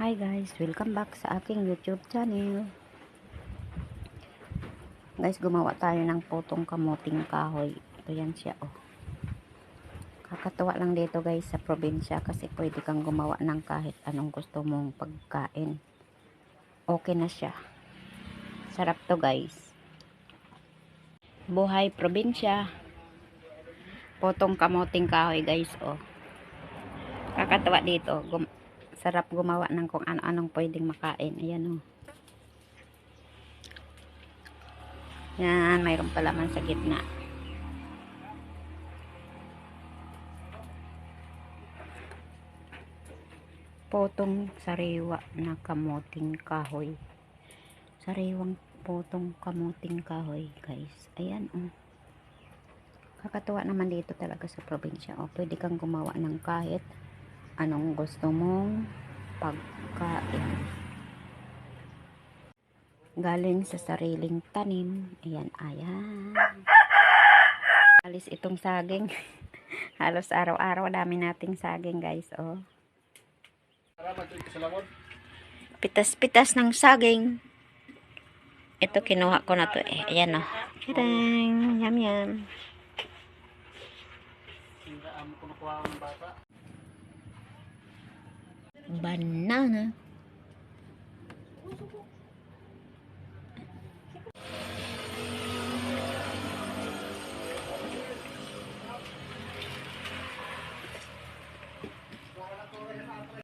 Hi guys, welcome back sa aking YouTube channel. Guys, gumawa tayo ng putong kamuting kahoy. Ito yan siya, oh. Kakatuwa lang dito guys sa probinsya kasi pwede kang gumawa ng kahit anong gusto mong pagkain. Okay na siya. Sarap to guys. Buhay probinsya. Putong kamuting kahoy guys, oh. Kakatuwa dito. Sarap gumawa ng kung ano-anong pwedeng makain. Ayan, oh. Yan, mayroon pa laman sa gitna. Potong sariwa na kamuting kahoy. Sariwang potong kamuting kahoy, guys. Ayan, oh. Kakatuwa naman dito talaga sa probinsya. Oh, pwede kang gumawa ng kahit anong gusto mong pagkain. Galing sa sariling tanim. Ayan, ayan. Alis itong saging. Halos araw-araw dami nating saging, guys, oh. Pitas-pitas ng saging. Ito kinuha ko na to eh. Ayan, oh. Tadang! Yum yum. Banana.